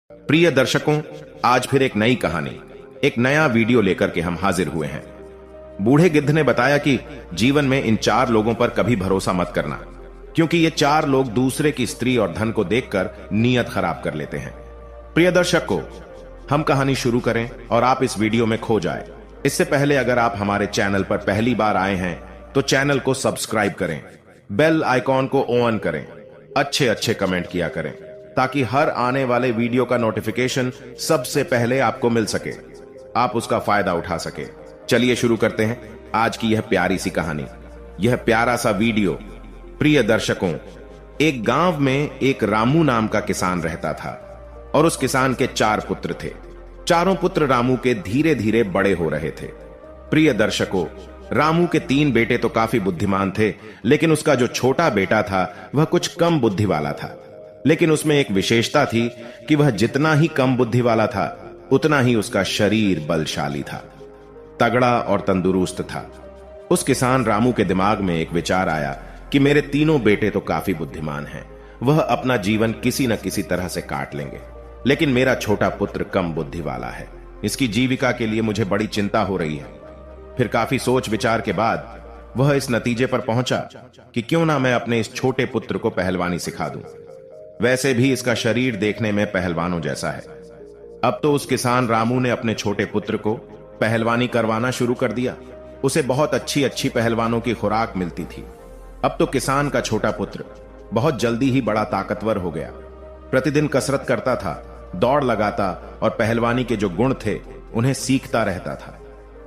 प्रिय दर्शकों, आज फिर एक नई कहानी, एक नया वीडियो लेकर के हम हाजिर हुए हैं। बूढ़े गिद्ध ने बताया कि जीवन में इन 4 लोगों पर कभी भरोसा मत करना, क्योंकि ये 4 लोग दूसरे की स्त्री और धन को देखकर नीयत खराब कर लेते हैं। प्रिय दर्शकों, हम कहानी शुरू करें और आप इस वीडियो में खो जाए। इससे पहले अगर आप हमारे चैनल पर पहली बार आए हैं तो चैनल को सब्सक्राइब करें, बेल आइकॉन को ऑन करें, अच्छे अच्छे कमेंट किया करें ताकि हर आने वाले वीडियो का नोटिफिकेशन सबसे पहले आपको मिल सके, आप उसका फायदा उठा सके। चलिए शुरू करते हैं आज की यह प्यारी सी कहानी, यह प्यारा सा वीडियो। प्रिय दर्शकों, एक गांव में एक रामू नाम का किसान रहता था और उस किसान के 4 पुत्र थे। चारों पुत्र रामू के धीरे धीरे बड़े हो रहे थे। प्रिय दर्शकों, रामू के 3 बेटे तो काफी बुद्धिमान थे, लेकिन उसका जो छोटा बेटा था वह कुछ कम बुद्धि वाला था। लेकिन उसमें एक विशेषता थी कि वह जितना ही कम बुद्धि वाला था उतना ही उसका शरीर बलशाली था, तगड़ा और तंदुरुस्त था। उस किसान रामू के दिमाग में एक विचार आया कि मेरे तीनों बेटे तो काफी बुद्धिमान हैं, वह अपना जीवन किसी न किसी तरह से काट लेंगे, लेकिन मेरा छोटा पुत्र कम बुद्धि वाला है, इसकी जीविका के लिए मुझे बड़ी चिंता हो रही है। फिर काफी सोच विचार के बाद वह इस नतीजे पर पहुंचा कि क्यों ना मैं अपने इस छोटे पुत्र को पहलवानी सिखा दूं। वैसे भी इसका शरीर देखने में पहलवानों जैसा है। अब तो उस किसान रामू ने अपने छोटे पुत्र को पहलवानी करवाना शुरू कर दिया। उसे बहुत अच्छी अच्छी पहलवानों की खुराक मिलती थी। अब तो किसान का छोटा पुत्र बहुत जल्दी ही बड़ा ताकतवर हो गया। प्रतिदिन कसरत करता था, दौड़ लगाता और पहलवानी के जो गुण थे उन्हें सीखता रहता था।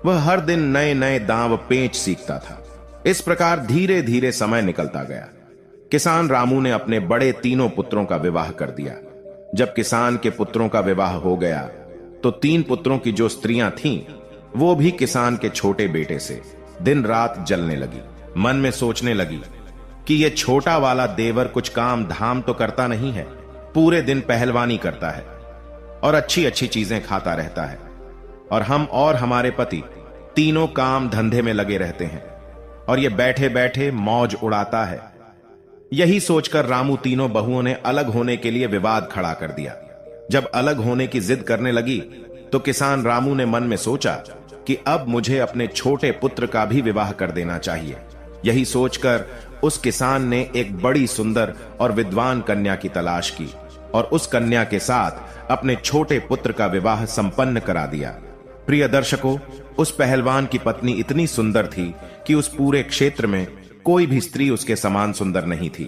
वह हर दिन नए नए दांव पेंच सीखता था। इस प्रकार धीरे धीरे समय निकलता गया। किसान रामू ने अपने बड़े तीनों पुत्रों का विवाह कर दिया। जब किसान के पुत्रों का विवाह हो गया तो 3 पुत्रों की जो स्त्रियां थीं वो भी किसान के छोटे बेटे से दिन रात जलने लगी। मन में सोचने लगी कि ये छोटा वाला देवर कुछ काम धाम तो करता नहीं है, पूरे दिन पहलवानी करता है और अच्छी अच्छी चीजें खाता रहता है, और हम और हमारे पति तीनों काम धंधे में लगे रहते हैं और ये बैठे बैठे मौज उड़ाता है। यही सोचकर रामू तीनों बहुओं ने अलग होने के लिए विवाद खड़ा कर दिया। जब अलग होने की जिद करने लगी तो किसान रामू ने मन में सोचा कि अब मुझे अपने छोटे पुत्र का भी विवाह कर देना चाहिए। यही सोचकर उस किसान ने एक बड़ी सुंदर और विद्वान कन्या की तलाश की और उस कन्या के साथ अपने छोटे पुत्र का विवाह संपन्न करा दिया। प्रिय दर्शकों, उस पहलवान की पत्नी इतनी सुंदर थी कि उस पूरे क्षेत्र में कोई भी स्त्री उसके समान सुंदर नहीं थी,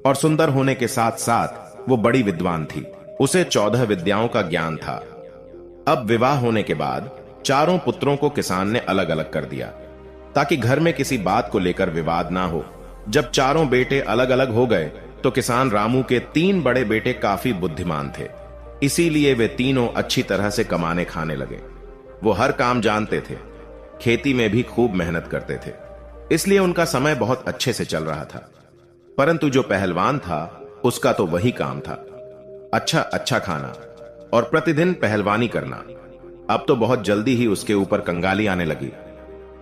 और सुंदर होने के साथ साथ वो बड़ी विद्वान थी। उसे 14 विद्याओं का ज्ञान था। अब विवाह होने के बाद चारों पुत्रों को किसान ने अलग अलग कर दिया ताकि घर में किसी बात को लेकर विवाद ना हो। जब चारों बेटे अलग अलग हो गए तो किसान रामू के 3 बड़े बेटे काफी बुद्धिमान थे, इसीलिए वे तीनों अच्छी तरह से कमाने खाने लगे। वो हर काम जानते थे, खेती में भी खूब मेहनत करते थे, इसलिए उनका समय बहुत अच्छे से चल रहा था। परंतु जो पहलवान था उसका तो वही काम था, अच्छा अच्छा खाना और प्रतिदिन पहलवानी करना। अब तो बहुत जल्दी ही उसके ऊपर कंगाली आने लगी।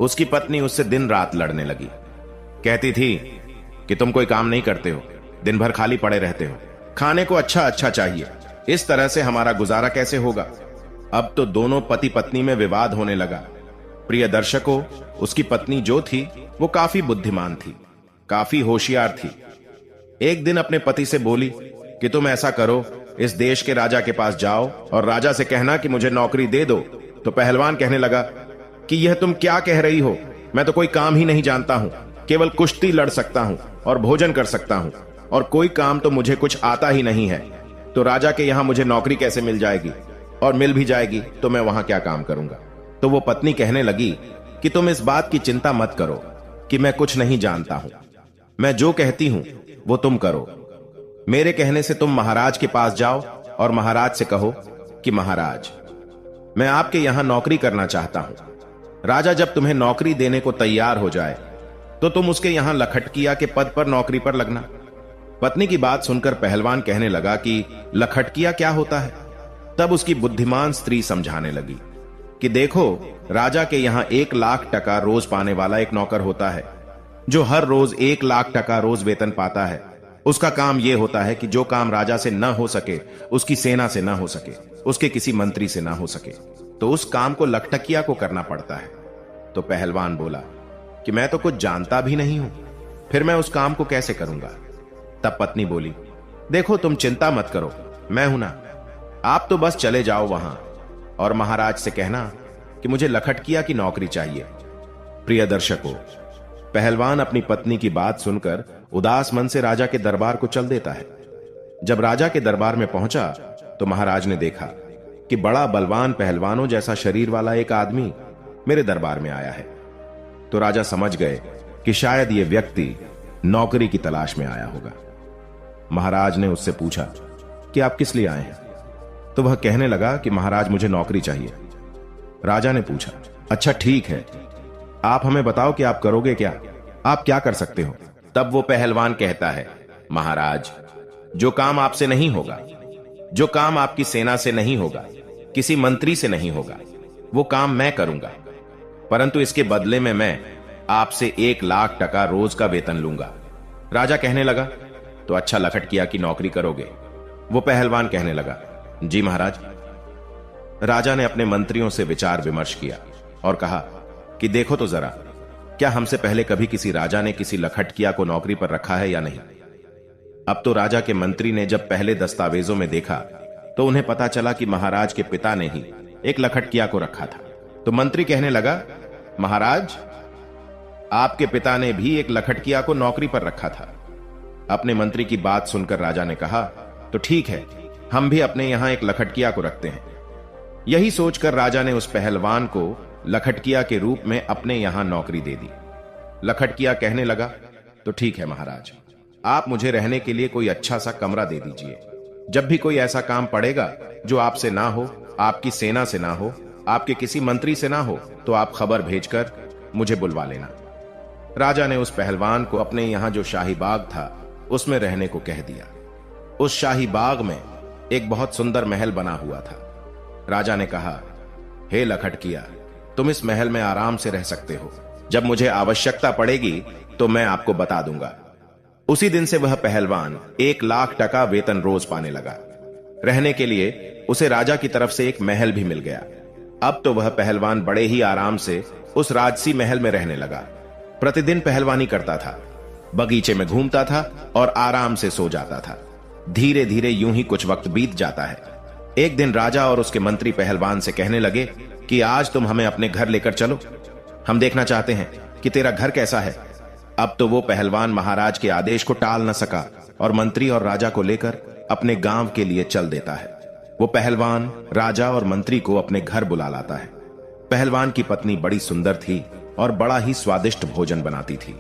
उसकी पत्नी उससे दिन रात लड़ने लगी, कहती थी कि तुम कोई काम नहीं करते हो, दिन भर खाली पड़े रहते हो, खाने को अच्छा अच्छा चाहिए, इस तरह से हमारा गुजारा कैसे होगा। अब तो दोनों पति पत्नी में विवाद होने लगा। प्रिय दर्शकों, उसकी पत्नी जो थी वो काफी बुद्धिमान थी, काफी होशियार थी। एक दिन अपने पति से बोली कि तुम ऐसा करो, इस देश के राजा के पास जाओ और राजा से कहना कि मुझे नौकरी दे दो। तो पहलवान कहने लगा कि यह तुम क्या कह रही हो, मैं तो कोई काम ही नहीं जानता हूं, केवल कुश्ती लड़ सकता हूं और भोजन कर सकता हूं, और कोई काम तो मुझे कुछ आता ही नहीं है। तो राजा के यहां मुझे नौकरी कैसे मिल जाएगी, और मिल भी जाएगी तो मैं वहां क्या काम करूंगा। तो वो पत्नी कहने लगी कि तुम इस बात की चिंता मत करो कि मैं कुछ नहीं जानता हूं, मैं जो कहती हूं वो तुम करो। मेरे कहने से तुम महाराज के पास जाओ और महाराज से कहो कि महाराज, मैं आपके यहां नौकरी करना चाहता हूं। राजा जब तुम्हें नौकरी देने को तैयार हो जाए तो तुम उसके यहां लखटकिया के पद पर नौकरी पर लगना। पत्नी की बात सुनकर पहलवान कहने लगा कि लखटकिया क्या होता है। तब उसकी बुद्धिमान स्त्री समझाने लगी कि देखो, राजा के यहां 1 लाख टका रोज पाने वाला एक नौकर होता है जो हर रोज 1 लाख टका रोज वेतन पाता है। उसका काम यह होता है कि जो काम राजा से न हो सके, उसकी सेना से न हो सके, उसके किसी मंत्री से ना हो सके, तो उस काम को लखटकिया को करना पड़ता है। तो पहलवान बोला कि मैं तो कुछ जानता भी नहीं हूं, फिर मैं उस काम को कैसे करूंगा। तब पत्नी बोली, देखो तुम चिंता मत करो, मैं हूं ना, आप तो बस चले जाओ वहां और महाराज से कहना कि मुझे लखटकिया की नौकरी चाहिए। प्रिय दर्शकों, पहलवान अपनी पत्नी की बात सुनकर उदास मन से राजा के दरबार को चल देता है। जब राजा के दरबार में पहुंचा तो महाराज ने देखा कि बड़ा बलवान पहलवानों जैसा शरीर वाला एक आदमी मेरे दरबार में आया है। तो राजा समझ गए कि शायद यह व्यक्ति नौकरी की तलाश में आया होगा। महाराज ने उससे पूछा कि आप किस लिए आए हैं? तो वह कहने लगा कि महाराज मुझे नौकरी चाहिए। राजा ने पूछा, अच्छा ठीक है, आप हमें बताओ कि आप करोगे क्या, आप क्या कर सकते हो? तब वो पहलवान कहता है, महाराज जो काम आपसे नहीं होगा, जो काम आपकी सेना से नहीं होगा, किसी मंत्री से नहीं होगा, वो काम मैं करूंगा, परंतु इसके बदले में मैं आपसे 1,00,000 टका रोज का वेतन लूंगा। राजा कहने लगा, तो अच्छा लखटकिया की नौकरी करोगे? वो पहलवान कहने लगा, जी महाराज। राजा ने अपने मंत्रियों से विचार विमर्श किया और कहा कि देखो तो जरा, क्या हमसे पहले कभी किसी राजा ने किसी लखटकिया को नौकरी पर रखा है या नहीं? अब तो राजा के मंत्री ने जब पहले दस्तावेजों में देखा तो उन्हें पता चला कि महाराज के पिता ने ही एक लखटकिया को रखा था। तो मंत्री कहने लगा, महाराज आपके पिता ने भी एक लखटकिया को नौकरी पर रखा था। अपने मंत्री की बात सुनकर राजा ने कहा, तो ठीक है, हम भी अपने यहां एक लखटकिया को रखते हैं। यही सोचकर राजा ने उस पहलवान को लखटकिया के रूप में अपने यहां नौकरी दे दी। लखटकिया कहने लगा, तो ठीक है महाराज, आप मुझे रहने के लिए कोई अच्छा सा कमरा दे दीजिए। जब भी कोई ऐसा काम पड़ेगा जो आपसे ना हो, आपकी सेना से ना हो, आपके किसी मंत्री से ना हो, तो आप खबर भेजकर मुझे बुलवा लेना। राजा ने उस पहलवान को अपने यहां जो शाही बाग था उसमें रहने को कह दिया। उस शाही बाग में एक बहुत सुंदर महल बना हुआ था। राजा ने कहा, हे लखटकिया, तुम इस महल में आराम से रह सकते हो, जब मुझे आवश्यकता पड़ेगी तो मैं आपको बता दूंगा। उसी दिन से वह पहलवान 1,00,000 टका वेतन रोज पाने लगा। रहने के लिए उसे राजा की तरफ से एक महल भी मिल गया। अब तो वह पहलवान बड़े ही आराम से उस राजसी महल में रहने लगा। प्रतिदिन पहलवानी करता था, बगीचे में घूमता था और आराम से सो जाता था। धीरे धीरे यूं ही कुछ वक्त बीत जाता है। एक दिन राजा और उसके मंत्री पहलवान से कहने लगे कि आज तुम हमें अपने घर लेकर चलो, हम देखना चाहते हैं कि तेरा घर कैसा है। अब तो वो पहलवान महाराज के आदेश को टाल न सका और मंत्री और राजा को लेकर अपने गांव के लिए चल देता है। वो पहलवान राजा और मंत्री को अपने घर बुला लाता है। पहलवान की पत्नी बड़ी सुंदर थी और बड़ा ही स्वादिष्ट भोजन बनाती थी।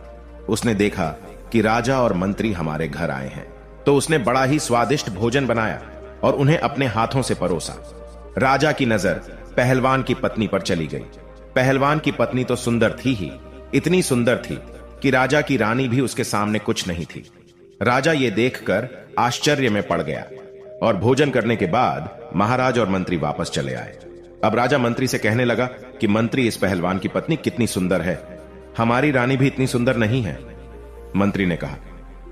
उसने देखा कि राजा और मंत्री हमारे घर आए हैं, तो उसने बड़ा ही स्वादिष्ट भोजन बनाया और उन्हें अपने हाथों से परोसा। राजा की नजर पहलवान की पत्नी पर चली गई। पहलवान की पत्नी तो सुंदर थी ही, इतनी सुंदर थी कि राजा की रानी भी उसके सामने कुछ नहीं थी। राजा ये देखकर आश्चर्य में पड़ गया और भोजन करने के बाद महाराज और मंत्री वापस चले आए। अब राजा मंत्री से कहने लगा कि मंत्री, इस पहलवान की पत्नी कितनी सुंदर है, हमारी रानी भी इतनी सुंदर नहीं है। मंत्री ने कहा,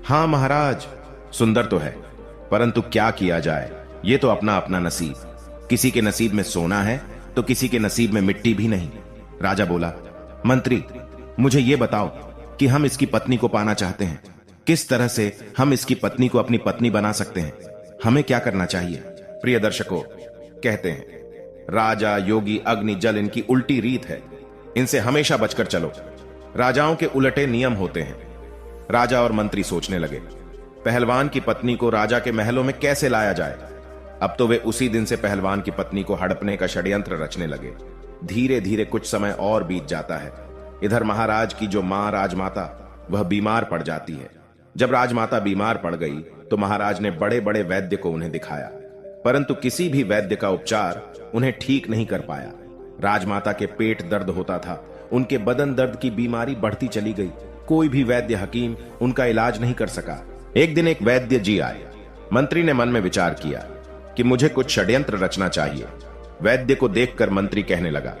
हां महाराज, सुंदर तो है, परंतु क्या किया जाए, ये तो अपना अपना नसीब। किसी के नसीब में सोना है तो किसी के नसीब में मिट्टी भी नहीं। राजा बोला, मंत्री मुझे ये बताओ कि हम इसकी पत्नी को पाना चाहते हैं, किस तरह से हम इसकी पत्नी को अपनी पत्नी बना सकते हैं, हमें क्या करना चाहिए? प्रिय दर्शकों, कहते हैं राजा, योगी, अग्नि, जल इनकी उल्टी रीत है, इनसे हमेशा बचकर चलो। राजाओं के उलटे नियम होते हैं। राजा और मंत्री सोचने लगे, पहलवान की पत्नी को राजा के महलों में कैसे लाया जाए। अब तो वे उसी दिन से पहलवान की पत्नी को हड़पने का षड्यंत्र रचने लगे। धीरे धीरे कुछ समय और बीत जाता है। इधर महाराज की जो मां राजमाता, वह बीमार पड़ जाती है। जब राजमाता बीमार पड़ गई तो महाराज ने बड़े बड़े वैद्य को उन्हें दिखाया, परंतु किसी भी वैद्य का उपचार उन्हें ठीक नहीं कर पाया। राजमाता के पेट दर्द होता था, उनके बदन दर्द की बीमारी बढ़ती चली गई। कोई भी वैद्य हकीम उनका इलाज नहीं कर सका। एक दिन एक वैद्य जी आए। मंत्री ने मन में विचार किया कि मुझे कुछ षड्यंत्र रचना चाहिए। वैद्य को देखकर मंत्री कहने लगा,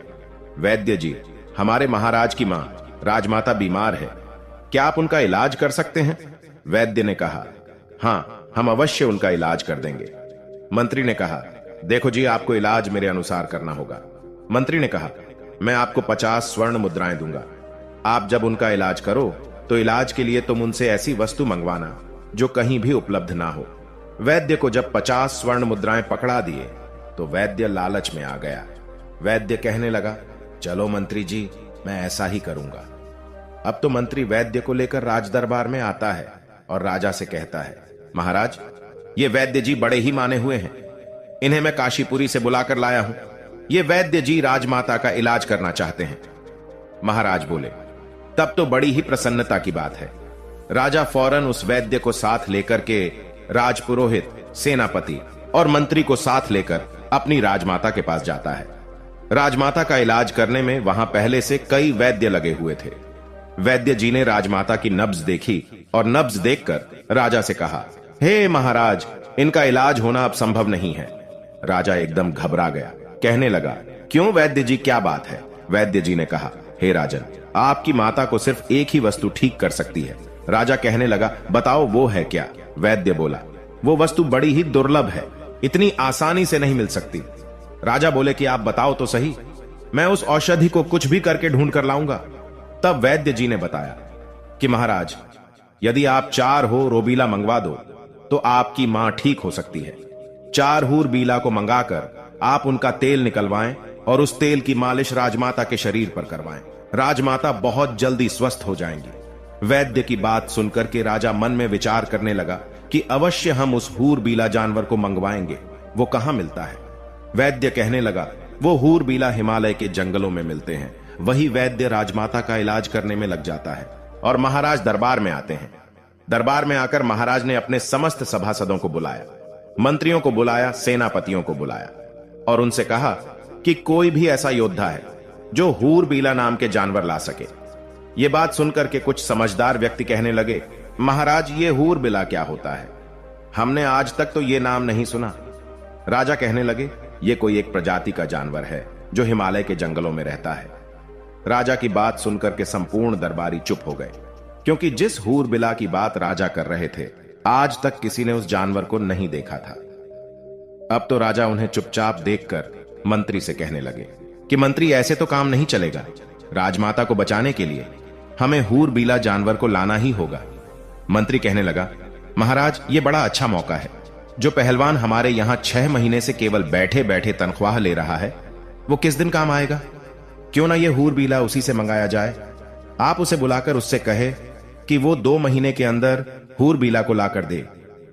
वैद्य जी, हमारे महाराज की मां राजमाता बीमार है, क्या आप उनका इलाज कर सकते हैं? वैद्य ने कहा, हाँ, हम अवश्य उनका इलाज कर देंगे। मंत्री ने कहा, देखो जी, आपको इलाज मेरे अनुसार करना होगा। मंत्री ने कहा, मैं आपको 50 स्वर्ण मुद्राएं दूंगा। आप जब उनका इलाज करो तो इलाज के लिए तुम उनसे ऐसी वस्तु मंगवाना जो कहीं भी उपलब्ध ना हो। वैद्य को जब 50 स्वर्ण मुद्राएं पकड़ा दिए तो वैद्य लालच में आ गया। वैद्य कहने लगा, चलो मंत्री जी, मैं ऐसा ही करूंगा। अब तो मंत्री वैद्य को लेकर राज दरबार में आता है और राजा से कहता है, महाराज, ये वैद्य जी बड़े ही माने हुए हैं। इन्हें मैं काशीपुरी से बुलाकर लाया हूं। ये वैद्य जी राजमाता का इलाज करना चाहते हैं। महाराज बोले, तब तो बड़ी ही प्रसन्नता की बात है। राजा फौरन उस वैद्य को साथ लेकर के राजपुरोहित, सेनापति और मंत्री को साथ लेकर अपनी राजमाता के पास जाता है। राजमाता का इलाज करने में वहां पहले से कई वैद्य लगे हुए थे। वैद्य जी ने राजमाता की नब्ज देखी और नब्ज देखकर राजा से कहा, हे महाराज, इनका इलाज होना अब संभव नहीं है। राजा एकदम घबरा गया, कहने लगा, क्यों वैद्य जी, क्या बात है? वैद्य जी ने कहा, हे राजन, आपकी माता को सिर्फ एक ही वस्तु ठीक कर सकती है। राजा कहने लगा, बताओ वो है क्या? वैद्य बोला, वो वस्तु बड़ी ही दुर्लभ है, इतनी आसानी से नहीं मिल सकती। राजा बोले कि आप बताओ तो सही, मैं उस औषधि को कुछ भी करके ढूंढ कर लाऊंगा। तब वैद्य जी ने बताया कि महाराज, यदि आप 4 हो रोबीला मंगवा दो तो आपकी मां ठीक हो सकती है। 4 हूर बीला को मंगाकर आप उनका तेल निकलवाएं और उस तेल की मालिश राजमाता के शरीर पर करवाएं। राजमाता बहुत जल्दी स्वस्थ हो जाएंगी। वैद्य की बात सुनकर के राजा मन में विचार करने लगा कि अवश्य हम उस हूर बीला जानवर को मंगवाएंगे। वो कहां मिलता है? वैद्य कहने लगा, वो हूर बीला हिमालय के जंगलों में मिलते हैं। वही वैद्य राजमाता का इलाज करने में लग जाता है। और महाराज दरबार में आते हैं। दरबार में आकर महाराज ने अपने समस्त सभासदों को बुलाया, मंत्रियों को बुलाया, सेनापतियों को बुलाया और उनसे कहा कि कोई भी ऐसा योद्धा है जो हूर बीला नाम के जानवर ला सके। ये बात सुनकर के कुछ समझदार व्यक्ति कहने लगे, महाराज, ये हूर बीला क्या होता है? हमने आज तक तो ये नाम नहीं सुना। राजा कहने लगे, ये कोई एक प्रजाति का जानवर है जो हिमालय के जंगलों में रहता है। राजा की बात सुनकर के संपूर्ण दरबारी चुप हो गए, क्योंकि जिस हूर बिला की बात राजा कर रहे थे, आज तक किसी ने उस जानवर को नहीं देखा था। अब तो राजा उन्हें चुपचाप देखकर मंत्री से कहने लगे कि मंत्री, ऐसे तो काम नहीं चलेगा। राजमाता को बचाने के लिए हमें हूर बीला जानवर को लाना ही होगा। मंत्री कहने लगा, महाराज, ये बड़ा अच्छा मौका है। जो पहलवान हमारे यहां 6 महीने से केवल बैठे बैठे तनख्वाह ले रहा है, वो किस दिन काम आएगा? क्यों ना ये हूर बीला उसी से मंगाया जाए। आप उसे बुलाकर उससे कहे कि वो 2 महीने के अंदर हूर बीला को लाकर दे,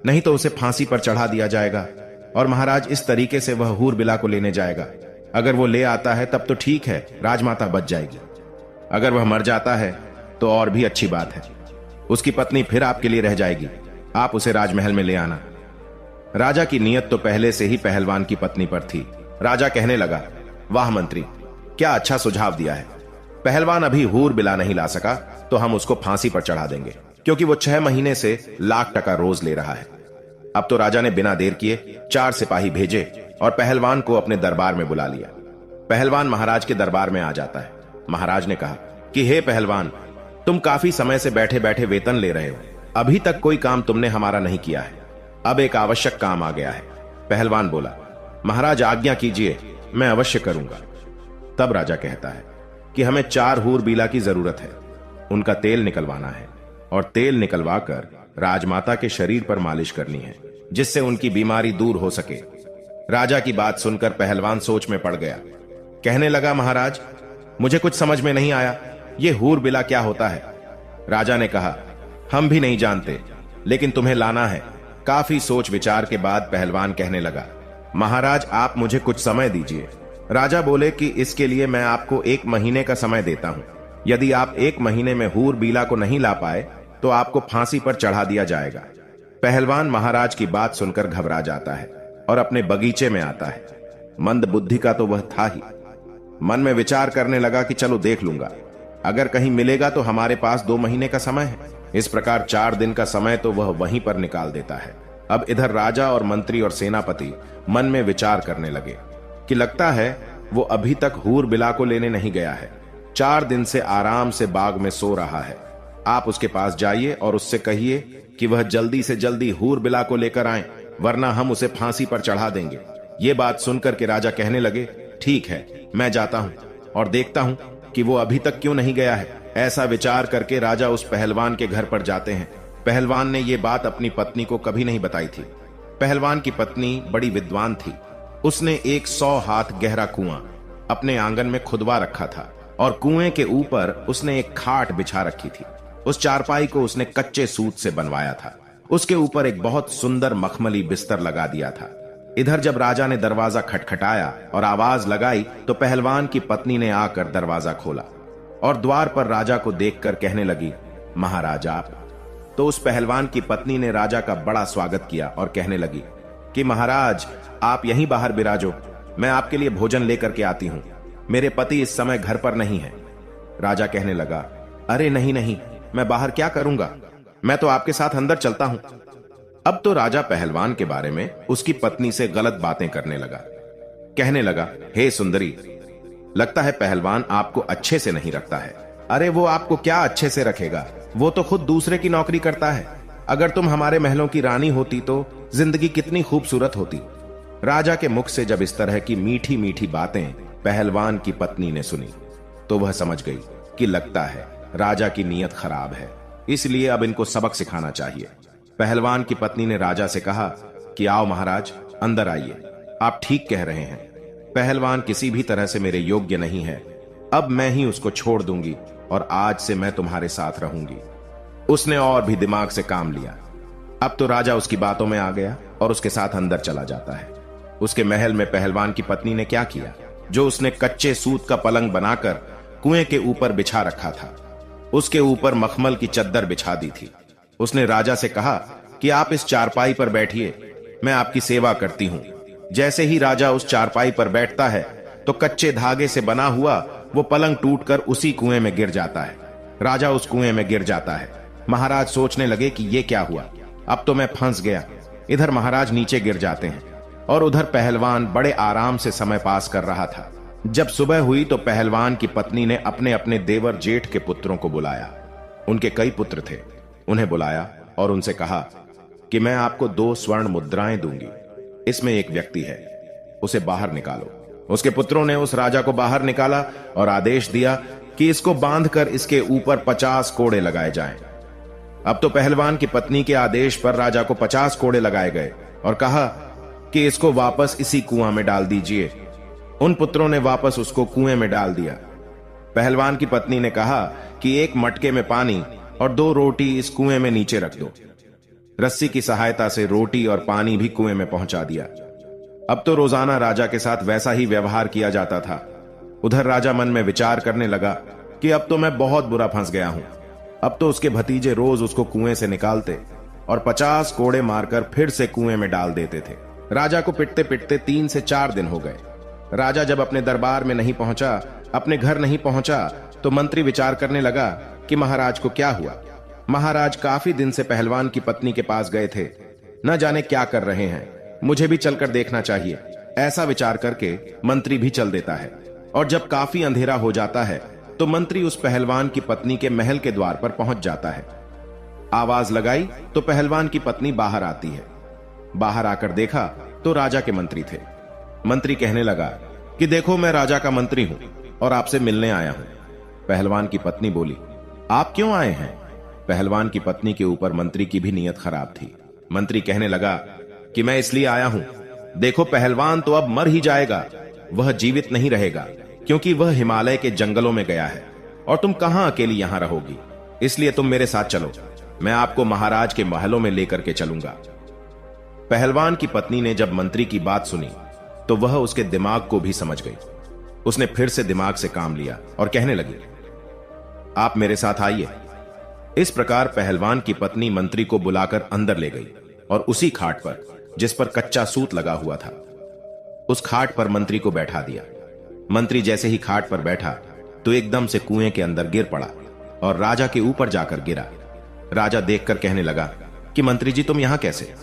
नहीं तो उसे फांसी पर चढ़ा दिया जाएगा। और महाराज, इस तरीके से वह हूर बीला को लेने जाएगा। अगर वो ले आता है तब तो ठीक है, राजमाता बच जाएगी। अगर वह मर जाता है तो और भी अच्छी बात है, उसकी पत्नी फिर आपके लिए रह जाएगी। आप उसे राजमहल में ले आना। राजा की नीयत तो पहले से ही पहलवान की पत्नी पर थी। राजा कहने लगा, वाह मंत्री, क्या अच्छा सुझाव दिया है। पहलवान अभी हूर बिला नहीं ला सका तो हम उसको फांसी पर चढ़ा देंगे, क्योंकि वो 6 महीने से लाख टका रोज ले रहा है। अब तो राजा ने बिना देर किए 4 सिपाही भेजे और पहलवान को अपने दरबार में बुला लिया। पहलवान महाराज के दरबार में आ जाता है। महाराज ने कहा कि हे पहलवान, तुम काफी समय से बैठे बैठे वेतन ले रहे हो, अभी तक कोई काम तुमने हमारा नहीं किया है। अब एक आवश्यक काम आ गया है। पहलवान बोला, महाराज आज्ञा कीजिए, मैं अवश्य करूंगा। तब राजा कहता है कि हमें 4 हूर बीला की जरूरत है, उनका तेल निकलवाना है और तेल निकलवा कर राजमाता के शरीर पर मालिश करनी है, जिससे उनकी बीमारी दूर हो सके। राजा की बात सुनकर पहलवान सोच में पड़ गया। कहने लगा, महाराज, मुझे कुछ समझ में नहीं आया, ये हूर बिला क्या होता है? राजा ने कहा, हम भी नहीं जानते, लेकिन तुम्हें लाना है। काफी सोच विचार के बाद पहलवान कहने लगा, महाराज, आप मुझे कुछ समय दीजिए। राजा बोले कि इसके लिए मैं आपको 1 महीने का समय देता हूं। यदि आप 1 महीने में हूर बीला को नहीं ला पाए तो आपको फांसी पर चढ़ा दिया जाएगा। पहलवान महाराज की बात सुनकर घबरा जाता है और अपने बगीचे में आता है। मंद बुद्धि का तो वह था ही। मन में विचार करने लगा कि चलो देख लूंगा, अगर कहीं मिलेगा तो हमारे पास 2 महीने का समय है। इस प्रकार 4 दिन का समय तो वह वहीं पर निकाल देता है। अब इधर राजा और मंत्री और सेनापति मन में विचार करने लगे कि लगता है वो अभी तक हूर बिला को लेने नहीं गया है। 4 दिन से आराम से बाग में सो रहा है। आप उसके पास जाइए और उससे कहिए कि वह जल्दी से जल्दी हूर बिला को लेकर आए, वरना हम उसे फांसी पर चढ़ा देंगे। ये बात सुनकर के राजा कहने लगे, ठीक है, मैं जाता हूं और देखता हूं कि वो अभी तक क्यों नहीं गया है। ऐसा विचार करके राजा उस पहलवान के घर पर जाते हैं। पहलवान ने ये बात अपनी पत्नी को कभी नहीं बताई थी। पहलवान की पत्नी बड़ी विद्वान थी। उसने एक 100 हाथ गहरा कुआं अपने आंगन में खुदवा रखा था और कुएं के ऊपर उसने एक खाट बिछा रखी थी। उस चारपाई को उसने कच्चे सूत से बनवाया था। उसके ऊपर एक बहुत सुंदर मखमली बिस्तर लगा दिया था। इधर जब राजा ने दरवाजा खटखटाया और आवाज लगाई तो पहलवान की पत्नी ने आकर दरवाजा खोला और द्वार पर राजा को देखकर कहने लगी, महाराज आप। तो उस पहलवान की पत्नी ने राजा का बड़ा स्वागत किया और कहने लगी कि महाराज आप यहीं बाहर बिराजो, मैं आपके लिए भोजन लेकर के आती हूं। मेरे पति इस समय घर पर नहीं है। राजा कहने लगा, अरे नहीं नहीं, मैं बाहर क्या करूंगा, मैं तो आपके साथ अंदर चलता हूं। अब तो राजा पहलवान के बारे में उसकी पत्नी से गलत बातें करने लगा। कहने लगा, हे सुंदरी, लगता है पहलवान आपको अच्छे से नहीं रखता है। अरे वो आपको क्या अच्छे से रखेगा, वो तो खुद दूसरे की नौकरी करता है। अगर तुम हमारे महलों की रानी होती तो जिंदगी कितनी खूबसूरत होती। राजा के मुख से जब इस तरह की मीठी मीठी बातें पहलवान की पत्नी ने सुनी तो वह समझ गई कि लगता है राजा की नीयत खराब है, इसलिए अब इनको सबक सिखाना चाहिए। पहलवान की पत्नी ने राजा से कहा कि आओ महाराज, अंदर आइए, आप ठीक कह रहे हैं, पहलवान किसी भी तरह से मेरे योग्य नहीं है। अब मैं ही उसको छोड़ दूंगी और आज से मैं तुम्हारे साथ रहूंगी। उसने और भी दिमाग से काम लिया। अब तो राजा उसकी बातों में आ गया और उसके साथ अंदर चला जाता है। उसके महल में पहलवान की पत्नी ने क्या किया, जो उसने कच्चे सूत का पलंग बनाकर कुएं के ऊपर बिछा रखा था, उसके ऊपर मखमल की चद्दर बिछा दी थी। उसने राजा से कहा कि आप इस चारपाई पर बैठिए, मैं आपकी सेवा करती हूं। जैसे ही राजा उस चारपाई पर बैठता है तो कच्चे धागे से बना हुआ वो पलंग टूटकर उसी कुएं में गिर जाता है। राजा उस कुएं में गिर जाता है। महाराज सोचने लगे कि ये क्या हुआ, अब तो मैं फंस गया। इधर महाराज नीचे गिर जाते हैं और उधर पहलवान बड़े आराम से समय पास कर रहा था। जब सुबह हुई तो पहलवान की पत्नी ने अपने अपने देवर जेठ के पुत्रों को बुलाया। उनके कई पुत्र थे। उन्हें बुलाया और उनसे कहा कि मैं आपको 2 स्वर्ण मुद्राएं दूंगी, इसमें एक व्यक्ति है, उसे बाहर निकालो। उसके पुत्रों ने उस राजा को बाहर निकाला और आदेश दिया कि इसको बांधकर इसके ऊपर 50 कोड़े लगाए जाएं। अब तो पहलवान की पत्नी के आदेश पर राजा को 50 कोड़े लगाए गए और कहा कि इसको वापस इसी कुआं में डाल दीजिए। उन पुत्रों ने वापस उसको कुएं में डाल दिया। पहलवान की पत्नी ने कहा कि 1 मटके में पानी और 2 रोटी इस कुएं में नीचे रख दो। रस्सी की सहायता से रोटी और पानी भी कुएं में पहुंचा दिया। अब तो रोजाना राजा के साथ वैसा ही व्यवहार किया जाता था। उधर राजा मन में विचार करने लगा कि अब तो मैं बहुत बुरा फंस गया हूं। अब तो उसके भतीजे रोज उसको कुएं से निकालते और 50 कोड़े मारकर फिर से कुएं में डाल देते थे। राजा को पिटते पिटते 3 से 4 दिन हो गए। राजा जब अपने दरबार में नहीं पहुंचा, अपने घर नहीं पहुंचा, तो मंत्री विचार करने लगा कि महाराज को क्या हुआ। महाराज काफी दिन से पहलवान की पत्नी के पास गए थे, न जाने क्या कर रहे हैं, मुझे भी चलकर देखना चाहिए। ऐसा विचार करके मंत्री भी चल देता है और जब काफी अंधेरा हो जाता है तो मंत्री उस पहलवान की पत्नी के महल के द्वार पर पहुंच जाता है। आवाज लगाई तो पहलवान की पत्नी बाहर आती है। बाहर आकर देखा तो राजा के मंत्री थे। मंत्री कहने लगा कि देखो, मैं राजा का मंत्री हूं और आपसे मिलने आया हूं। पहलवान की पत्नी बोली, आप क्यों आए हैं? पहलवान की पत्नी के ऊपर मंत्री की भी नीयत खराब थी। मंत्री कहने लगा कि मैं इसलिए आया हूं, देखो पहलवान तो अब मर ही जाएगा, वह जीवित नहीं रहेगा, क्योंकि वह हिमालय के जंगलों में गया है और तुम कहां अकेली यहां रहोगी। इसलिए तुम मेरे साथ चलो, मैं आपको महाराज के महलों में लेकर के चलूंगा। पहलवान की पत्नी ने जब मंत्री की बात सुनी तो वह उसके दिमाग को भी समझ गई। उसने फिर से दिमाग से काम लिया और कहने लगी, आप मेरे साथ आइए। इस प्रकार पहलवान की पत्नी मंत्री को बुलाकर अंदर ले गई और उसी खाट पर, जिस पर कच्चा सूत लगा हुआ था, उस खाट पर मंत्री को बैठा दिया। मंत्री जैसे ही खाट पर बैठा तो एकदम से कुएं के अंदर गिर पड़ा और राजा के ऊपर जाकर गिरा। राजा देखकर कहने लगा कि मंत्री जी, तुम यहां कैसे?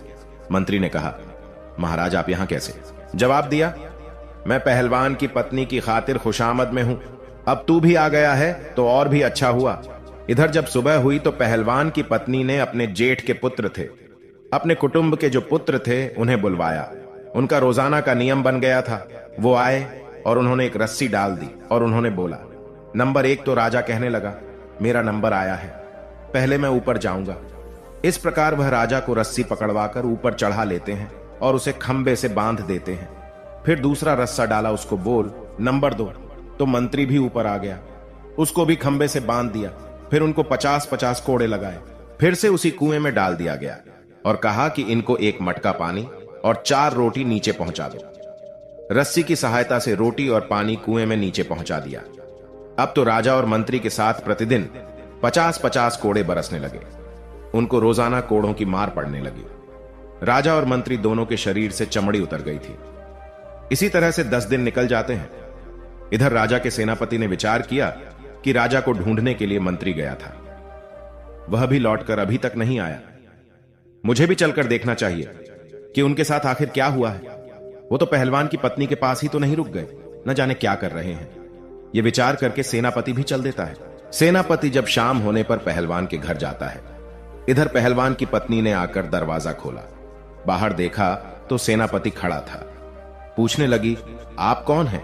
मंत्री ने कहा, महाराज आप यहां कैसे? जवाब दिया, मैं पहलवान की पत्नी की खातिर खुशामद में हूं, अब तू भी आ गया है तो और भी अच्छा हुआ। इधर जब सुबह हुई तो पहलवान की पत्नी ने अपने जेठ के पुत्र थे, अपने कुटुंब के जो पुत्र थे उन्हें बुलवाया। उनका रोजाना का नियम बन गया था। वो आए और उन्होंने एक रस्सी डाल दी और उन्होंने बोला, नंबर 1। तो राजा कहने लगा, मेरा नंबर आया है, पहले मैं ऊपर जाऊंगा। इस प्रकार वह राजा को रस्सी पकड़वाकर ऊपर चढ़ा लेते हैं और उसे खंबे से बांध देते हैं। फिर दूसरा रस्सा डाला, उसको बोल, नंबर 2। तो मंत्री भी ऊपर आ गया, उसको भी खंबे से बांध दिया। फिर उनको 50-50 कोड़े लगाए, फिर से उसी कुएं में डाल दिया गया और कहा कि इनको एक मटका पानी और 4 रोटी नीचे पहुंचा दो। रस्सी की सहायता से रोटी और पानी कुएं में नीचे पहुंचा दिया। अब तो राजा और मंत्री के साथ प्रतिदिन 50-50 कोड़े बरसने लगे। उनको रोजाना कोड़ों की मार पड़ने लगी। राजा और मंत्री दोनों के शरीर से चमड़ी उतर गई थी। इसी तरह से 10 दिन निकल जाते हैं। इधर राजा के सेनापति ने विचार किया कि राजा को ढूंढने के लिए मंत्री गया था, वह भी लौटकर अभी तक नहीं आया। मुझे भी चलकर देखना चाहिए कि उनके साथ आखिर क्या हुआ है। वो तो पहलवान की पत्नी के पास ही तो नहीं रुक गए, न जाने क्या कर रहे हैं। ये विचार करके सेनापति भी चल देता है। सेनापति जब शाम होने पर पहलवान के घर जाता है। इधर पहलवान की पत्नी ने आकर दरवाजा खोला, बाहर देखा तो सेनापति खड़ा था। पूछने लगी, आप कौन हैं?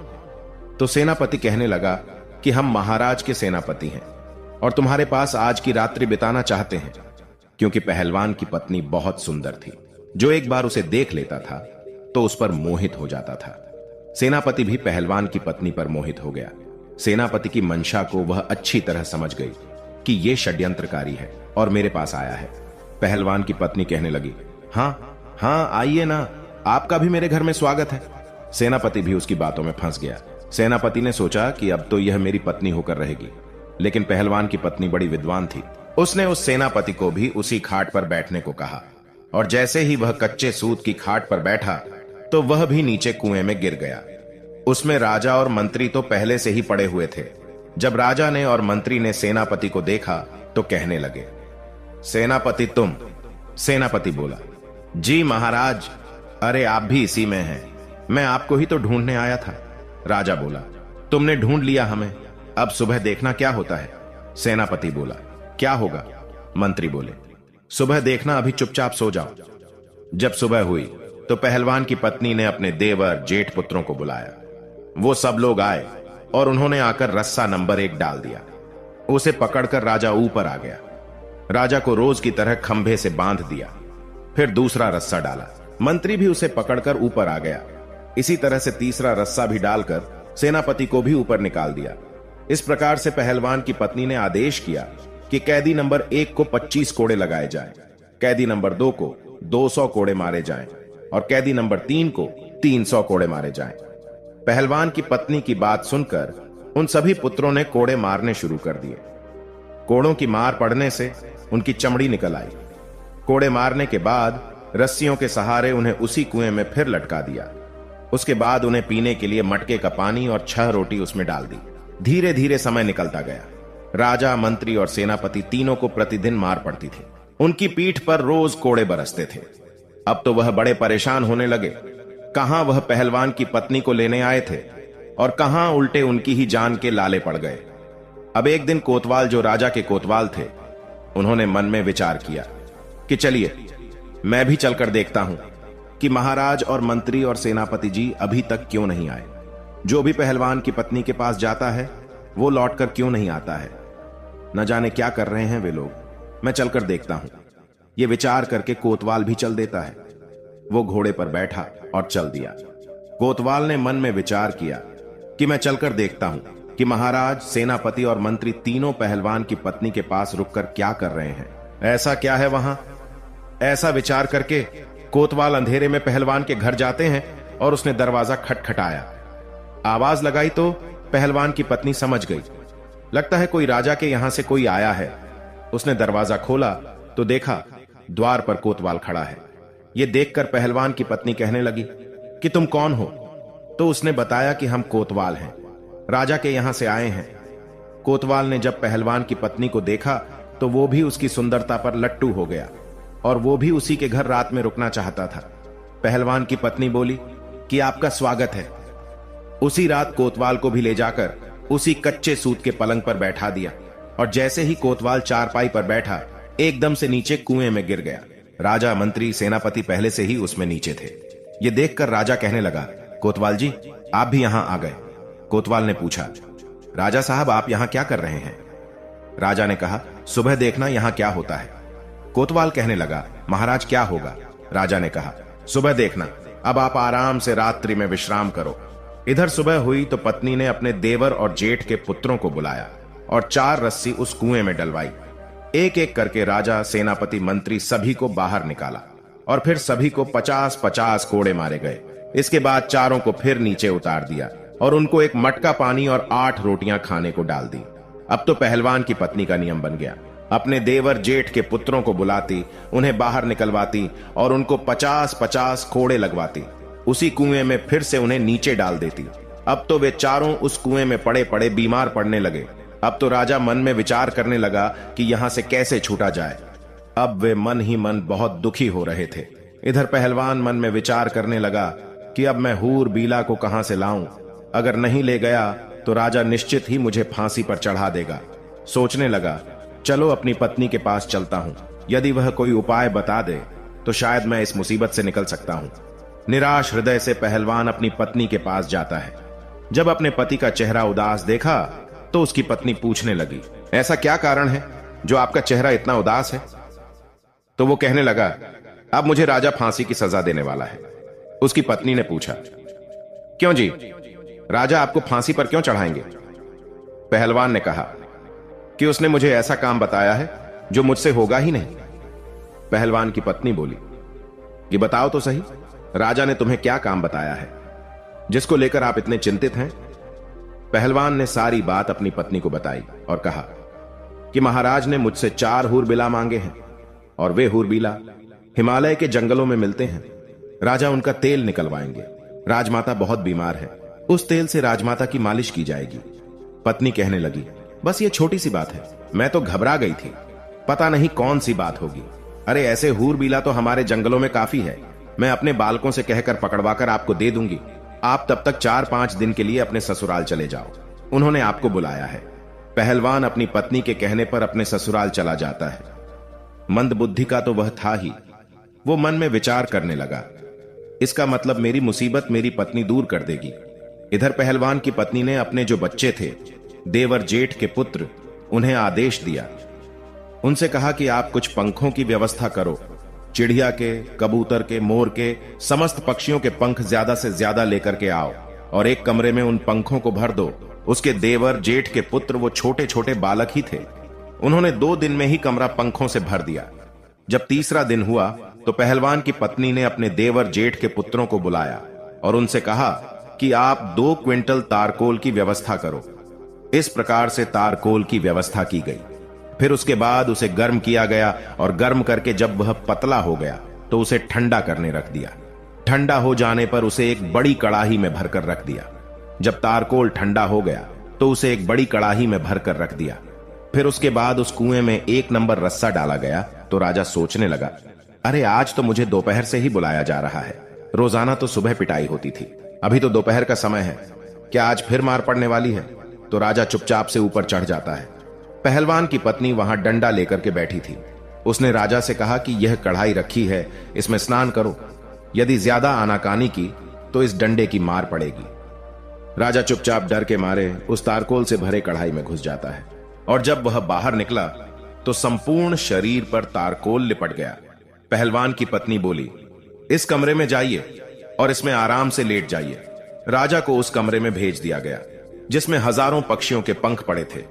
तो सेनापति कहने लगा कि हम महाराज के सेनापति हैं और तुम्हारे पास आज की रात्रि बिताना चाहते हैं। क्योंकि पहलवान की पत्नी बहुत सुंदर थी, जो एक बार उसे देख लेता था तो उस पर मोहित हो जाता था। सेनापति भी पहलवान की पत्नी पर मोहित हो गया। सेनापति की मंशा को वह अच्छी तरह समझ गई कि यह षड्यंत्रकारी है और मेरे पास आया है। पहलवान की पत्नी कहने लगी, हाँ आइए ना, आपका भी मेरे घर में स्वागत है। सेनापति भी उसकी बातों में फंस गया। सेनापति ने सोचा कि अब तो यह मेरी पत्नी होकर रहेगी, लेकिन पहलवान की पत्नी बड़ी विद्वान थी। उसने उस सेनापति को भी उसी खाट पर बैठने को कहा और जैसे ही वह कच्चे सूत की खाट पर बैठा तो वह भी नीचे कुएं में गिर गया। उसमें राजा और मंत्री तो पहले से ही पड़े हुए थे। जब राजा ने और मंत्री ने सेनापति को देखा तो कहने लगे, सेनापति तुम? सेनापति बोला, जी महाराज, अरे आप भी इसी में हैं, मैं आपको ही तो ढूंढने आया था। राजा बोला, तुमने ढूंढ लिया हमें, अब सुबह देखना क्या होता है। सेनापति बोला, क्या होगा? मंत्री बोले, सुबह देखना, अभी चुपचाप सो जाओ। जब सुबह हुई तो पहलवान की पत्नी ने अपने देवर जेठ पुत्रों को बुलाया। वो सब लोग आए और उन्होंने आकर रस्सा नंबर 1 डाल दिया। उसे पकड़कर राजा ऊपर आ गया। राजा को रोज की तरह खंभे से बांध दिया। फिर दूसरा रस्सा डाला, मंत्री भी उसे पकड़कर ऊपर आ गया। इसी तरह से तीसरा रस्सा भी डालकर सेनापति को भी ऊपर निकाल दिया। इस प्रकार से पहलवान की पत्नी ने आदेश किया कि कैदी नंबर 1 को 25 कोड़े लगाए जाएं, कैदी नंबर 2 को 200 कोड़े मारे जाएं और कैदी नंबर 3 को 300 कोड़े मारे जाएं। पहलवान की पत्नी की बात सुनकर उन सभी पुत्रों ने कोड़े मारने शुरू कर दिए। कोड़ों की मार पड़ने से उनकी चमड़ी निकल आई। कोड़े मारने के बाद रस्सियों के सहारे उन्हें उसी कुएं में फिर लटका दिया। उसके बाद उन्हें पीने के लिए मटके का पानी और 6 रोटी उसमें डाल दी। धीरे धीरे समय निकलता गया। राजा, मंत्री और सेनापति तीनों को प्रतिदिन मार पड़ती थी। उनकी पीठ पर रोज कोड़े बरसते थे। अब तो वह बड़े परेशान होने लगे। कहां वह पहलवान की पत्नी को लेने आए थे और कहां उल्टे उनकी ही जान के लाले पड़ गए। अब एक दिन कोतवाल, जो राजा के कोतवाल थे, उन्होंने मन में विचार किया कि चलिए मैं भी चलकर देखता हूं कि महाराज और मंत्री और सेनापति जी अभी तक क्यों नहीं आए। जो भी पहलवान की पत्नी के पास जाता है वो लौटकर क्यों नहीं आता है। न जाने क्या कर रहे हैं वे लोग, मैं चलकर देखता हूं। ये विचार करके कोतवाल भी चल देता है। वो घोड़े पर बैठा और चल दिया। कोतवाल ने मन में विचार किया कि मैं चलकर देखता हूं कि महाराज, सेनापति और मंत्री तीनों पहलवान की पत्नी के पास रुककर क्या कर रहे हैं। ऐसा क्या है वहां। ऐसा विचार करके कोतवाल अंधेरे में पहलवान के घर जाते हैं और उसने दरवाजा खटखटाया। आवाज लगाई तो पहलवान की पत्नी समझ गई, लगता है कोई राजा के यहां से कोई आया है। उसने दरवाजा खोला तो देखा द्वार पर कोतवाल खड़ा है। यह देखकर पहलवान की पत्नी कहने लगी कि तुम कौन हो। तो उसने बताया कि हम कोतवाल हैं, राजा के यहां से आए हैं। कोतवाल ने जब पहलवान की पत्नी को देखा तो वो भी उसकी सुंदरता पर लट्टू हो गया और वो भी उसी के घर रात में रुकना चाहता था। पहलवान की पत्नी बोली कि आपका स्वागत है। उसी रात कोतवाल को भी ले जाकर उसी कच्चे सूत के पलंग पर बैठा दिया और जैसे ही कोतवाल चारपाई पर बैठा एकदम से नीचे कुएं में गिर गया। राजा, मंत्री, सेनापति पहले से ही उसमें नीचे थे। ये देखकर राजा कहने लगा, कोतवाल जी, आप भी यहां आ गए। कोतवाल ने पूछा, राजा साहब, आप यहां क्या कर रहे हैं? राजा ने कहा, सुबह देखना यहां क्या होता है। कोतवाल कहने लगा, महाराज क्या होगा? राजा ने कहा, सुबह देखना, अब आप आराम से रात्रि में विश्राम करो। इधर सुबह हुई तो पत्नी ने अपने देवर और जेठ के पुत्रों को बुलाया और 4 रस्सी उस कुएं में डलवाई। एक एक करके राजा, सेनापति, मंत्री सभी को बाहर निकाला और फिर सभी को 50-50 कोड़े मारे गए। इसके बाद चारों को फिर नीचे उतार दिया और उनको एक मटका पानी और 8 रोटियां खाने को डाल दी। अब तो पहलवान की पत्नी का नियम बन गया, अपने देवर जेठ के पुत्रों को बुलाती, उन्हें बाहर निकलवाती और उनको 50-50 कोड़े लगवाती। उसी कुएं में फिर से उन्हें नीचे डाल देती। अब तो वे चारों उस कुएं में पड़े पड़े बीमार पड़ने लगे। अब तो राजा मन में विचार करने लगा कि यहां से कैसे छूटा जाए। अब वे मन ही मन बहुत दुखी हो रहे थे। इधर पहलवान मन में विचार करने लगा कि अब मैं हूर बीला को कहां से लाऊं? अगर नहीं ले गया तो राजा निश्चित ही मुझे फांसी पर चढ़ा देगा। सोचने लगा, चलो अपनी पत्नी के पास चलता हूं, यदि वह कोई उपाय बता दे तो शायद मैं इस मुसीबत से निकल सकता हूं। निराश हृदय से पहलवान अपनी पत्नी के पास जाता है। जब अपने पति का चेहरा उदास देखा तो उसकी पत्नी पूछने लगी, ऐसा क्या कारण है जो आपका चेहरा इतना उदास है? तो वो कहने लगा, अब मुझे राजा फांसी की सजा देने वाला है। उसकी पत्नी ने पूछा, क्यों जी, राजा आपको फांसी पर क्यों चढ़ाएंगे? पहलवान ने कहा कि उसने मुझे ऐसा काम बताया है जो मुझसे होगा ही नहीं। पहलवान की पत्नी बोली कि बताओ तो सही, राजा ने तुम्हें क्या काम बताया है जिसको लेकर आप इतने चिंतित हैं? पहलवान ने सारी बात अपनी पत्नी को बताई और कहा कि महाराज ने मुझसे 4 हूरबिला मांगे हैं और वे हूरबिला हिमालय के जंगलों में मिलते हैं। राजा उनका तेल निकलवाएंगे। राजमाता बहुत बीमार है, उस तेल से राजमाता की मालिश की जाएगी। पत्नी कहने लगी, बस ये छोटी सी बात है, मैं तो घबरा गई थी, पता नहीं कौन सी बात होगी। अरे ऐसे हूरबिला तो हमारे जंगलों में काफी है, मैं अपने बालकों से कहकर पकड़वाकर आपको दे दूंगी। आप तब तक 4-5 दिन के लिए अपने ससुराल चले जाओ, उन्होंने आपको बुलाया है। पहलवान अपनी पत्नी के कहने पर अपने ससुराल चला जाता है। मंदबुद्धि का तो वह था ही। वो मन में विचार करने लगा, इसका मतलब मेरी मुसीबत मेरी पत्नी दूर कर देगी। इधर पहलवान की पत्नी ने अपने जो बच्चे थे, देवर जेठ के पुत्र, उन्हें आदेश दिया। उनसे कहा कि आप कुछ पंखों की व्यवस्था करो, चिड़िया के, कबूतर के, मोर के, समस्त पक्षियों के पंख ज्यादा से ज्यादा लेकर के आओ और एक कमरे में उन पंखों को भर दो। उसके देवर जेठ के पुत्र वो छोटे छोटे बालक ही थे। उन्होंने 2 दिन में ही कमरा पंखों से भर दिया। जब तीसरा दिन हुआ तो पहलवान की पत्नी ने अपने देवर जेठ के पुत्रों को बुलाया और उनसे कहा कि आप 2 क्विंटल तारकोल की व्यवस्था करो। इस प्रकार से तारकोल की व्यवस्था की गई। फिर उसके बाद उसे गर्म किया गया और गर्म करके जब वह पतला हो गया तो उसे ठंडा करने रख दिया। ठंडा हो जाने पर उसे एक बड़ी कड़ाही में भरकर रख दिया। जब तारकोल ठंडा हो गया तो उसे एक बड़ी कड़ाही में भरकर रख दिया। फिर उसके बाद उस कुएं में 1 नंबर रस्सा डाला गया। तो राजा सोचने लगा, अरे आज तो मुझे दोपहर से ही बुलाया जा रहा है, रोजाना तो सुबह पिटाई होती थी, अभी तो दोपहर का समय है, क्या आज फिर मार पड़ने वाली है? तो राजा चुपचाप से ऊपर चढ़ जाता है। पहलवान की पत्नी वहां डंडा लेकर के बैठी थी। उसने राजा से कहा कि यह कढ़ाई रखी है, इसमें स्नान करो, यदि ज्यादा आनाकानी की तो इस डंडे की मार पड़ेगी। राजा चुपचाप डर के मारे उस तारकोल से भरे कढ़ाई में घुस जाता है और जब वह बाहर निकला तो संपूर्ण शरीर पर तारकोल लिपट गया। पहलवान की पत्नी बोली, इस कमरे में जाइए और इसमें आराम से लेट जाइए। राजा को उस कमरे में भेज दिया गया जिसमें हजारों पक्षियों के पंख पड़े थे।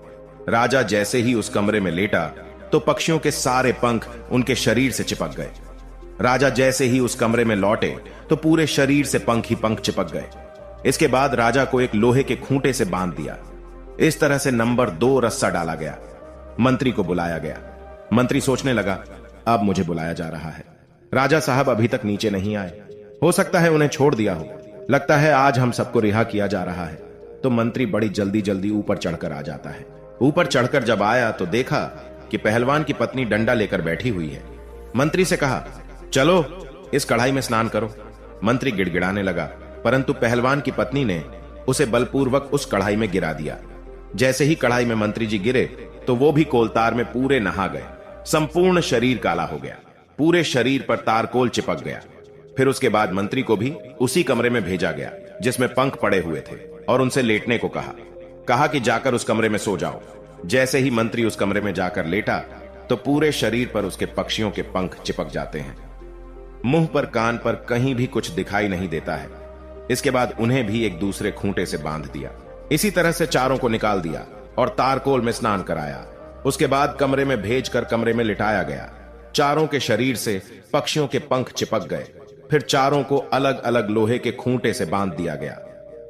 राजा जैसे ही उस कमरे में लेटा तो पक्षियों के सारे पंख उनके शरीर से चिपक गए। राजा जैसे ही उस कमरे में लौटे तो पूरे शरीर से पंख ही पंख चिपक गए। इसके बाद राजा को एक लोहे के खूंटे से बांध दिया। इस तरह से नंबर 2 रस्सा डाला गया। मंत्री को बुलाया गया। मंत्री सोचने लगा, अब मुझे बुलाया जा रहा है, राजा साहब अभी तक नीचे नहीं आए, हो सकता है उन्हें छोड़ दिया हो, लगता है आज हम सबको रिहा किया जा रहा है। तो मंत्री बड़ी जल्दी जल्दी ऊपर चढ़कर आ जाता है। ऊपर चढ़कर जब आया तो देखा कि पहलवान की पत्नी डंडा लेकर बैठी हुई है। मंत्री से कहा, चलो इस कढ़ाई में स्नान करो। मंत्री गिड़गिड़ाने लगा, परंतु पहलवान की पत्नी ने उसे बलपूर्वक उस कढ़ाई में गिरा दिया। जैसे ही कढ़ाई में मंत्री जी गिरे तो वो भी कोलतार में पूरे नहा गए। संपूर्ण शरीर काला हो गया, पूरे शरीर पर तारकोल चिपक गया। फिर उसके बाद मंत्री को भी उसी कमरे में भेजा गया जिसमें पंख पड़े हुए थे और उनसे लेटने को कहा कि जाकर उस कमरे में सो जाओ। जैसे ही मंत्री उस कमरे में जाकर लेटा तो पूरे शरीर पर उसके पक्षियों के पंख चिपक जाते हैं। मुंह पर कान पर कहीं भी कुछ दिखाई नहीं देता है। इसके बाद उन्हें भी एक दूसरे खूंटे से बांध दिया। इसी तरह से चारों को निकाल दिया और तारकोल में स्नान कराया। उसके बाद कमरे में भेजकर कमरे में लिटाया गया। चारों के शरीर से पक्षियों के पंख चिपक गए। फिर चारों को अलग अलग लोहे के खूंटे से बांध दिया गया।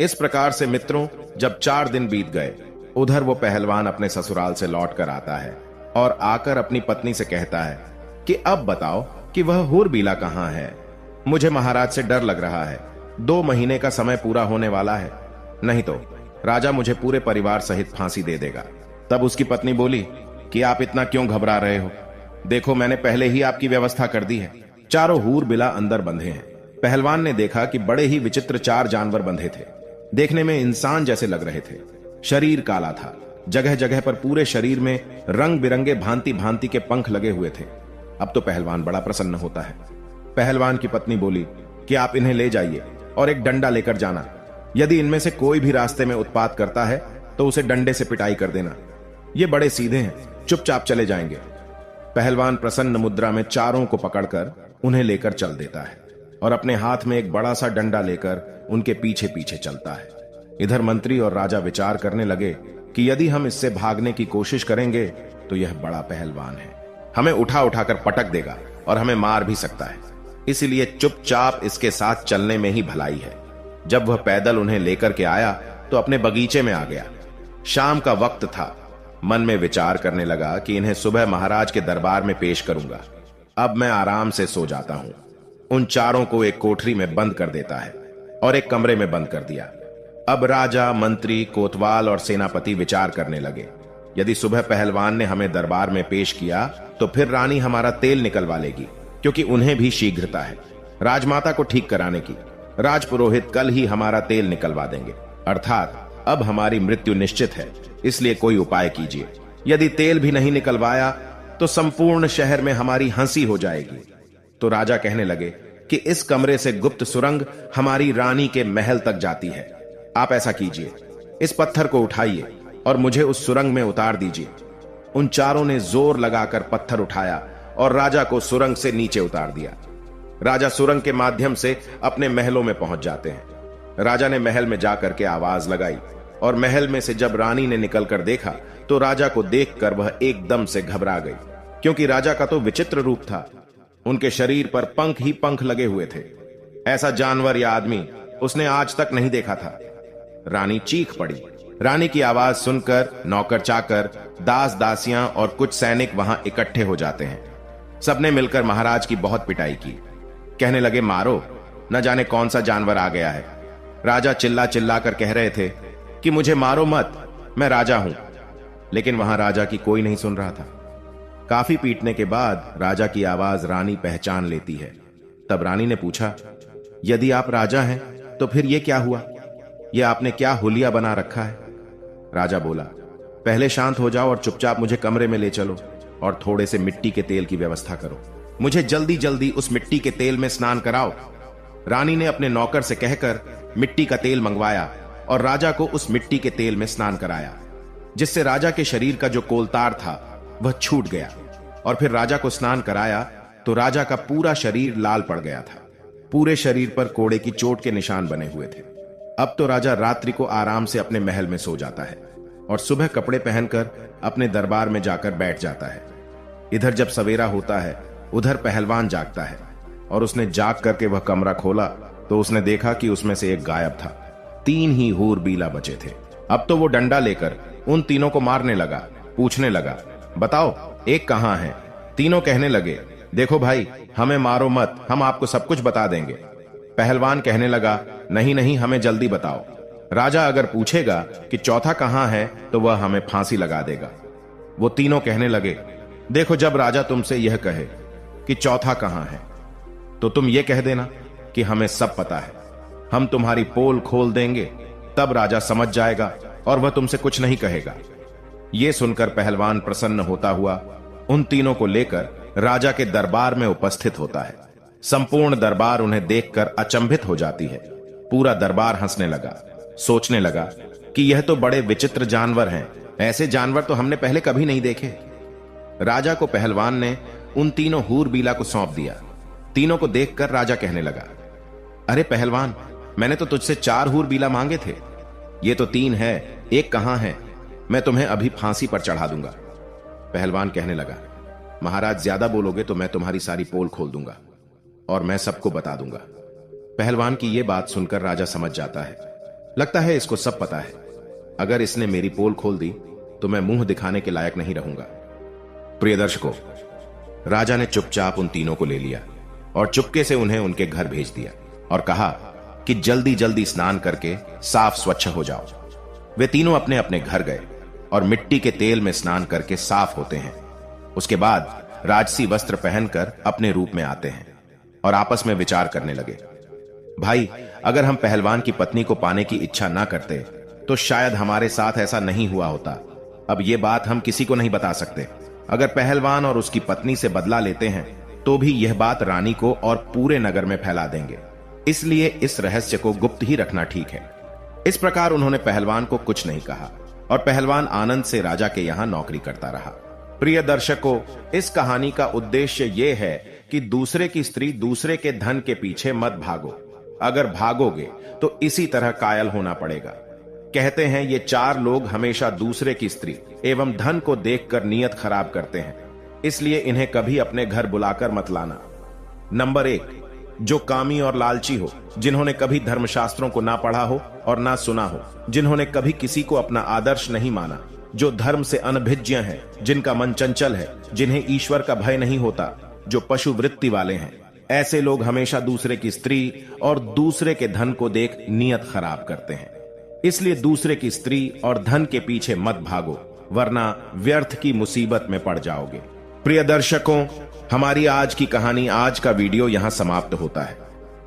इस प्रकार से मित्रों, जब 4 दिन बीत गए, उधर वो पहलवान अपने ससुराल से लौट कर आता है और आकर अपनी पत्नी से कहता है कि अब बताओ कि वह हूरबीला कहां है। मुझे महाराज से डर लग रहा है। 2 महीने का समय पूरा होने वाला है, नहीं तो राजा मुझे पूरे परिवार सहित फांसी दे देगा। तब उसकी पत्नी बोली कि आप इतना क्यों घबरा रहे हो? देखो, मैंने पहले ही आपकी व्यवस्था कर दी है। चारों हूरबिला अंदर बंधे हैं। पहलवान ने देखा कि बड़े ही विचित्र 4 जानवर बंधे थे। देखने में इंसान जैसे लग रहे थे। शरीर काला था। जगह जगह पर पूरे शरीर में रंग बिरंगे भांति भांति के पंख लगे हुए थे। अब तो पहलवान बड़ा प्रसन्न होता है। पहलवान की पत्नी बोली कि आप इन्हें ले जाइए और एक डंडा लेकर जाना। यदि इनमें से कोई भी रास्ते में उत्पात करता है तो उसे डंडे से पिटाई कर देना। ये बड़े सीधे हैं, चुपचाप चले जाएंगे। पहलवान प्रसन्न मुद्रा में चारों को पकड़कर उन्हें लेकर चल देता है और अपने हाथ में एक बड़ा सा डंडा लेकर उनके पीछे पीछे चलता है। इधर मंत्री और राजा विचार करने लगे कि यदि हम इससे भागने की कोशिश करेंगे तो यह बड़ा पहलवान है, हमें उठा उठाकर पटक देगा और हमें मार भी सकता है। इसलिए चुपचाप इसके साथ चलने में ही भलाई है। जब वह पैदल उन्हें लेकर के आया तो अपने बगीचे में आ गया। शाम का वक्त था। मन में विचार करने लगा कि इन्हें सुबह महाराज के दरबार में पेश करूंगा। अब मैं आराम से सो जाता हूं। उन चारों को एक कोठरी में बंद कर देता है और एक कमरे में बंद कर दिया। अब राजा, मंत्री, कोतवाल और सेनापति विचार करने लगे, यदि सुबह पहलवान ने हमें दरबार में पेश किया तो फिर रानी हमारा तेल निकलवा लेगी, क्योंकि उन्हें भी शीघ्रता है राजमाता को ठीक कराने की। राजपुरोहित कल ही हमारा तेल निकलवा देंगे, अर्थात अब हमारी मृत्यु निश्चित है। इसलिए कोई उपाय कीजिए। यदि तेल भी नहीं निकलवाया तो संपूर्ण शहर में हमारी हंसी हो जाएगी। तो राजा कहने लगे कि इस कमरे से गुप्त सुरंग हमारी रानी के महल तक जाती है। आप ऐसा कीजिए, इस पत्थर को उठाइए और मुझे उस सुरंग में उतार दीजिए। उन चारों ने जोर लगाकर पत्थर उठाया और राजा को सुरंग से नीचे उतार दिया। राजा सुरंग के माध्यम से अपने महलों में पहुंच जाते हैं। राजा ने महल में जाकर के आवाज लगाई और महल में से जब रानी ने निकलकर देखा तो राजा को देखकर वह एकदम से घबरा गई, क्योंकि राजा का तो विचित्र रूप था। उनके शरीर पर पंख ही पंख लगे हुए थे। ऐसा जानवर या आदमी उसने आज तक नहीं देखा था। रानी चीख पड़ी। रानी की आवाज सुनकर नौकर चाकर, दास दासियां और कुछ सैनिक वहां इकट्ठे हो जाते हैं। सबने मिलकर महाराज की बहुत पिटाई की। कहने लगे, मारो, न जाने कौन सा जानवर आ गया है। राजा चिल्ला चिल्ला कर कह रहे थे कि मुझे मारो मत, मैं राजा हूं। लेकिन वहां राजा की कोई नहीं सुन रहा था। काफी पीटने के बाद राजा की आवाज रानी पहचान लेती है। तब रानी ने पूछा, यदि आप राजा हैं तो फिर ये क्या हुआ? ये आपने क्या हुलिया बना रखा है? राजा बोला, पहले शांत हो जाओ और चुपचाप मुझे कमरे में ले चलो और थोड़े से मिट्टी के तेल की व्यवस्था करो। मुझे जल्दी जल्दी उस मिट्टी के तेल में स्नान कराओ। रानी ने अपने नौकर से कहकर मिट्टी का तेल मंगवाया और राजा को उस मिट्टी के तेल में स्नान कराया, जिससे राजा के शरीर का जो कोलतार था वह छूट गया। और फिर राजा को स्नान कराया तो राजा का पूरा शरीर लाल पड़ गया था। पूरे शरीर पर कोड़े की चोट के निशान बने हुए थे। अब तो राजा रात्रि को आराम से अपने महल में सो जाता है और सुबह कपड़े पहनकर अपने दरबार में जाकर बैठ जाता है। इधर जब सवेरा होता है उधर पहलवान जागता है और उसने जाग करके वह कमरा खोला तो उसने देखा कि उसमें से एक गायब था। 3 ही हूरबीला बचे थे। अब तो वो डंडा लेकर उन तीनों को मारने लगा। पूछने लगा, बताओ एक कहां है? तीनों कहने लगे, देखो भाई, हमें मारो मत, हम आपको सब कुछ बता देंगे। पहलवान कहने लगा, नहीं नहीं, हमें जल्दी बताओ। राजा अगर पूछेगा कि चौथा कहां है तो वह हमें फांसी लगा देगा। वो तीनों कहने लगे, देखो, जब राजा तुमसे यह कहे कि चौथा कहां है तो तुम यह कह देना कि हमें सब पता है। हम तुम्हारी पोल खोल देंगे, तब राजा समझ जाएगा और वह तुमसे कुछ नहीं कहेगा। ये सुनकर पहलवान प्रसन्न होता हुआ उन तीनों को लेकर राजा के दरबार में उपस्थित होता है। संपूर्ण दरबार उन्हें देखकर अचंभित हो जाती है। पूरा दरबार हंसने लगा, सोचने लगा कि यह तो बड़े विचित्र जानवर हैं, ऐसे जानवर तो हमने पहले कभी नहीं देखे। राजा को पहलवान ने उन तीनों हूरबीला को सौंप दिया। तीनों को देखकर राजा कहने लगा, अरे पहलवान, मैंने तो तुझसे 4 हूरबीला मांगे थे, ये तो 3 है, एक कहां है? मैं तुम्हें अभी फांसी पर चढ़ा दूंगा। पहलवान कहने लगा, महाराज ज्यादा बोलोगे तो मैं तुम्हारी सारी पोल खोल दूंगा और मैं सबको बता दूंगा। पहलवान की यह बात सुनकर राजा समझ जाता है, लगता है इसको सब पता है। अगर इसने मेरी पोल खोल दी तो मैं मुंह दिखाने के लायक नहीं रहूंगा। प्रिय दर्शकों, राजा ने चुपचाप उन तीनों को ले लिया और चुपके से उन्हें उनके घर भेज दिया और कहा कि जल्दी जल्दी स्नान करके साफ स्वच्छ हो जाओ। वे तीनों अपने अपने घर गए और मिट्टी के तेल में स्नान करके साफ होते हैं। उसके बाद राजसी वस्त्र पहनकर अपने रूप में आते हैं और आपस में विचार करने लगे, भाई अगर हम पहलवान की पत्नी को पाने की इच्छा ना करते तो शायद हमारे साथ ऐसा नहीं हुआ होता। अब ये बात हम किसी को नहीं बता सकते। अगर पहलवान और उसकी पत्नी से बदला लेते हैं तो भी यह बात रानी को और पूरे नगर में फैला देंगे, इसलिए इस रहस्य को गुप्त ही रखना ठीक है। इस प्रकार उन्होंने पहलवान को कुछ नहीं कहा और पहलवान आनंद से राजा के यहां नौकरी करता रहा। प्रिय दर्शकों, इस कहानी का उद्देश्य यह है कि दूसरे की स्त्री दूसरे के धन के पीछे मत भागो। अगर भागोगे तो इसी तरह कायल होना पड़ेगा। कहते हैं ये 4 लोग हमेशा दूसरे की स्त्री एवं धन को देखकर नीयत खराब करते हैं, इसलिए इन्हें कभी अपने घर बुलाकर मत लाना। नंबर 1, जो कामी और लालची हो, जिन्होंने कभी धर्मशास्त्रों को ना पढ़ा हो और ना सुना हो, जिन्होंने कभी किसी को अपना आदर्श नहीं माना, जो धर्म से अनभिज्ञ हैं, जिनका मन चंचल है, जिन्हें ईश्वर का भय नहीं होता, जो पशु वृत्ति वाले हैं, ऐसे लोग हमेशा दूसरे की स्त्री और दूसरे के धन को देख नियत खराब करते हैं। इसलिए दूसरे की स्त्री और धन के पीछे मत भागो, वरना व्यर्थ की मुसीबत में पड़ जाओगे। प्रिय दर्शकों, हमारी आज की कहानी, आज का वीडियो यहां समाप्त होता है।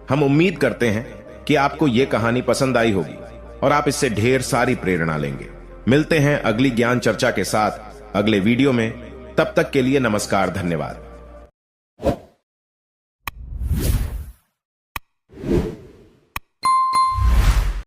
हम उम्मीद करते हैं कि आपको यह कहानी पसंद आई होगी और आप इससे ढेर सारी प्रेरणा लेंगे। मिलते हैं अगली ज्ञान चर्चा के साथ अगले वीडियो में। तब तक के लिए नमस्कार, धन्यवाद।